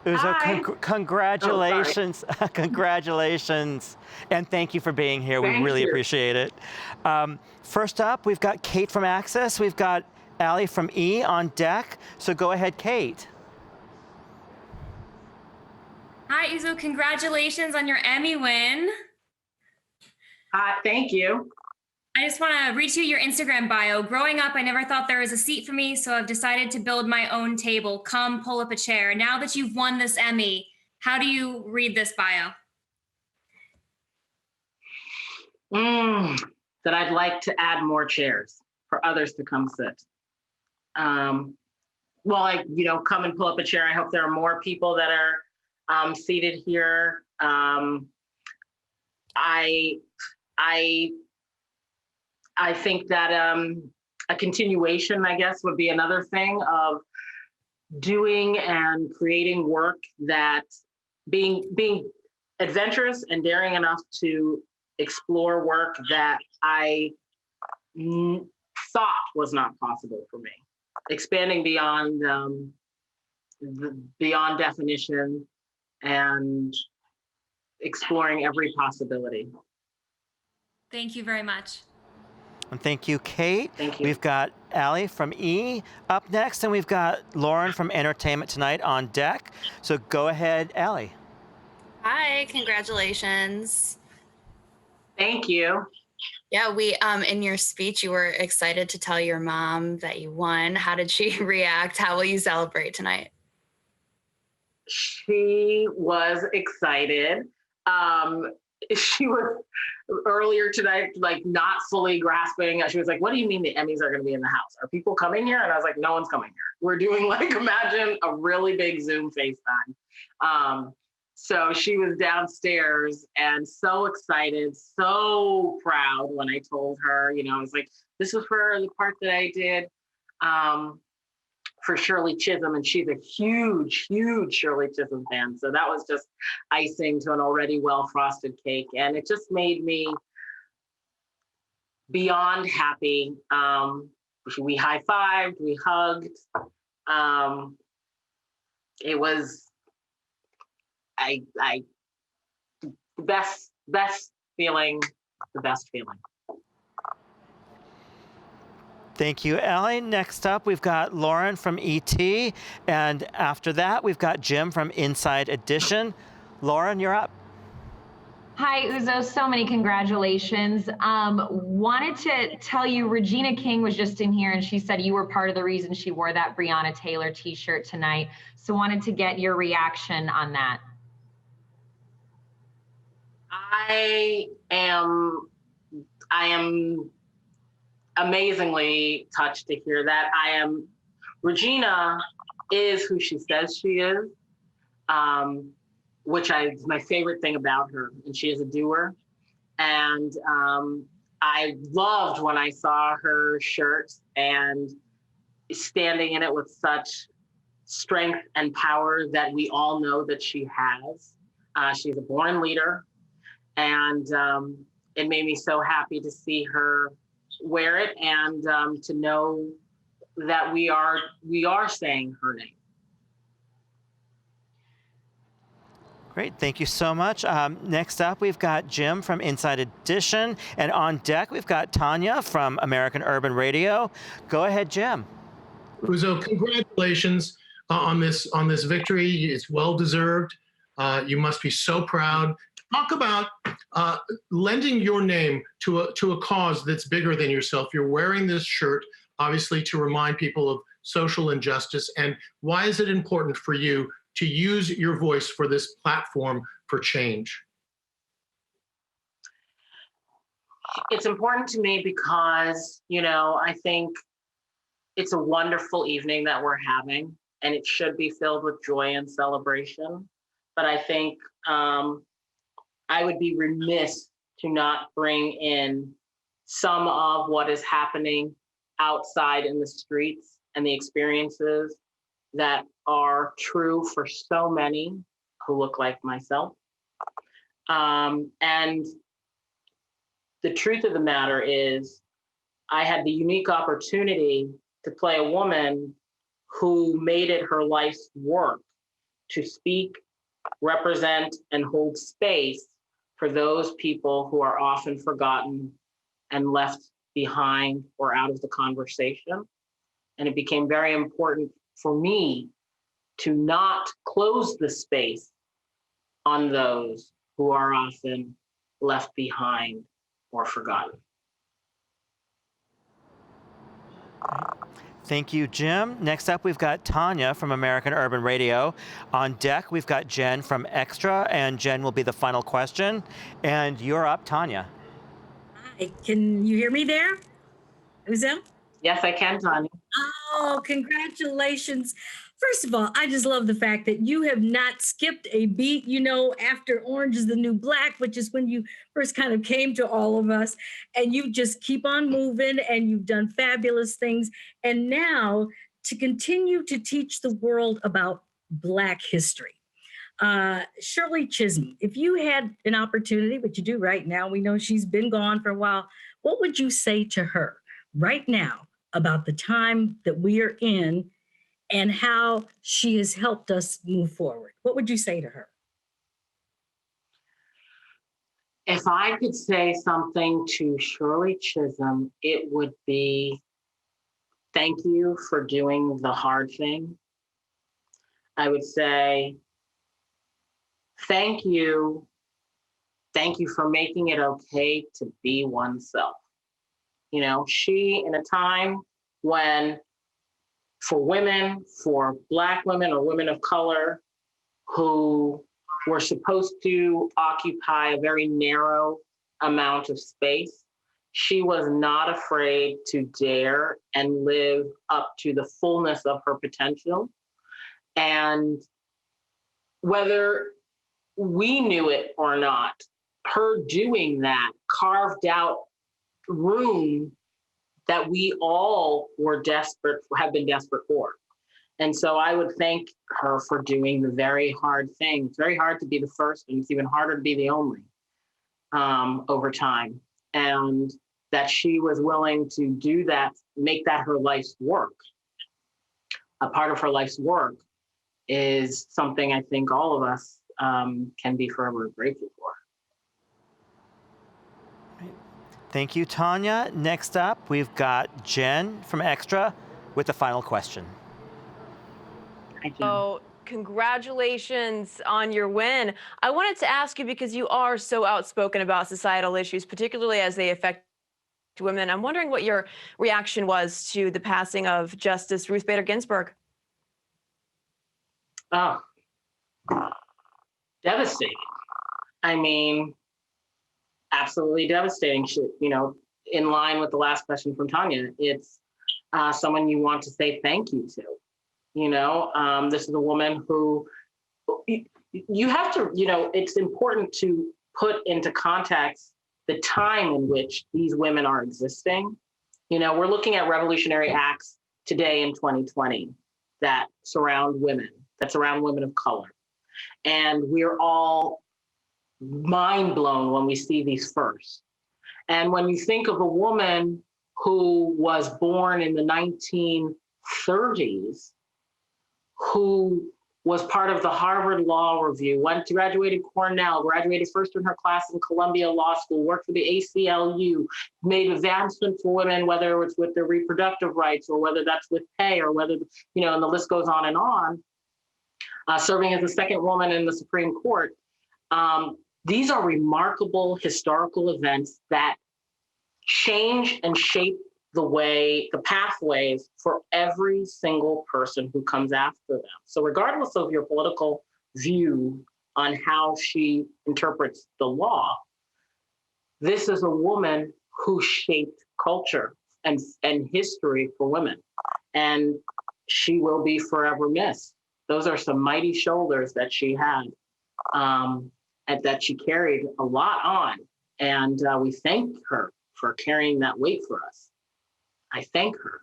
Uzo, Hi. Oh, sorry. congratulations, congratulations, and thank you for being here. We Thank really you. appreciate it. First up, we've got Kate from Access. We've got Allie from E on deck. So go ahead, Kate. Hi, Uzo. Congratulations on your Emmy win. Hi, thank you. I just want to read to you your Instagram bio. Growing up, I never thought there was a seat for me, so I've decided to build my own table. Come, pull up a chair. Now that you've won this Emmy, how do you read this bio? That I'd like to add more chairs for others to come sit. Well, come and pull up a chair. I hope there are more people that are seated here. I think that a continuation, I guess, would be another thing of doing and creating work that being adventurous and daring enough to explore work that I thought was not possible for me, expanding beyond beyond definition and exploring every possibility. Thank you very much. And thank you, Kate. Thank you. We've got Allie from E up next, and we've got Lauren from Entertainment Tonight on deck. So go ahead, Allie. Hi, congratulations. Thank you. Yeah, we in your speech you were excited to tell your mom that you won. How did she react? How will you celebrate tonight? She was excited. She was earlier tonight, like not fully grasping. She was like, "What do you mean the Emmys are going to be in the house? Are people coming here?" And I was like, "No one's coming here. We're doing like, imagine a really big Zoom FaceTime." So she was downstairs and so excited, so proud when I told her, I was like, this is for the part that I did for Shirley Chisholm. And she's a huge, huge Shirley Chisholm fan. So that was just icing to an already well-frosted cake. And it just made me beyond happy. We high-fived, we hugged. It was, the best feeling, the best feeling. Thank you, Allie. Next up, we've got Lauren from ET, and after that, we've got Jim from Inside Edition. Lauren, you're up. Hi, Uzo. So many congratulations. Wanted to tell you, Regina King was just in here, and she said you were part of the reason she wore that Breonna Taylor t-shirt tonight. So wanted to get your reaction on that. I am amazingly touched to hear that. Regina is who she says she is, which is my favorite thing about her. And she is a doer. And I loved when I saw her shirt and standing in it with such strength and power that we all know that she has. She's a born leader. And it made me so happy to see her wear it and to know that we are saying her name. Great, thank you so much. Next up, we've got Jim from Inside Edition, and on deck, we've got Tanya from American Urban Radio. Go ahead, Jim. Uzo, congratulations on this victory. It's well deserved. You must be so proud. Talk about lending your name to a cause that's bigger than yourself. You're wearing this shirt, obviously, to remind people of social injustice. And why is it important for you to use your voice for this platform for change? It's important to me because, I think it's a wonderful evening that we're having, and it should be filled with joy and celebration. But I think I would be remiss to not bring in some of what is happening outside in the streets and the experiences that are true for so many who look like myself. And the truth of the matter is, I had the unique opportunity to play a woman who made it her life's work to speak, represent, and hold space for those people who are often forgotten and left behind or out of the conversation. And it became very important for me to not close the space on those who are often left behind or forgotten. Thank you, Jim. Next up, we've got Tanya from American Urban Radio. On deck, we've got Jen from Extra, and Jen will be the final question. And you're up, Tanya. Hi, can you hear me there? Uzo? Yes, I can, Tanya. Oh, congratulations. First of all, I just love the fact that you have not skipped a beat, after Orange is the New Black, which is when you first kind of came to all of us, and you just keep on moving and you've done fabulous things. And now to continue to teach the world about Black history. Shirley Chisholm, if you had an opportunity, which you do right now, we know she's been gone for a while, what would you say to her right now about the time that we are in and how she has helped us move forward? What would you say to her? If I could say something to Shirley Chisholm, it would be thank you for doing the hard thing. I would say thank you for making it okay to be oneself. She, in a time when for women, for Black women or women of color who were supposed to occupy a very narrow amount of space, she was not afraid to dare and live up to the fullness of her potential. And whether we knew it or not, her doing that carved out room that we all have been desperate for. And so I would thank her for doing the very hard thing. It's very hard to be the first, and it's even harder to be the only over time. And that she was willing to do that, make that her life's work. A part of her life's work is something I think all of us can be forever grateful for. Thank you, Tanya. Next up, we've got Jen from Extra with the final question. Hi, Jen. Oh, congratulations on your win. I wanted to ask you, because you are so outspoken about societal issues, particularly as they affect women. I'm wondering what your reaction was to the passing of Justice Ruth Bader Ginsburg. Oh, devastating. I mean, absolutely devastating. In line with the last question from Tanya, it's someone you want to say thank you to. This is a woman who you have to, it's important to put into context the time in which these women are existing. We're looking at revolutionary acts today in 2020 that surround women of color. And we're all mind blown when we see these first. And when you think of a woman who was born in the 1930s, who was part of the Harvard Law Review, graduated Cornell, graduated first in her class in Columbia Law School, worked for the ACLU, made advancements for women, whether it's with their reproductive rights or whether that's with pay or whether, and the list goes on and on, serving as the second woman in the Supreme Court. These are remarkable historical events that change and shape the pathways for every single person who comes after them. So regardless of your political view on how she interprets the law, this is a woman who shaped culture and history for women. And she will be forever missed. Those are some mighty shoulders that she had, and that she carried a lot on. And we thank her for carrying that weight for us. I thank her.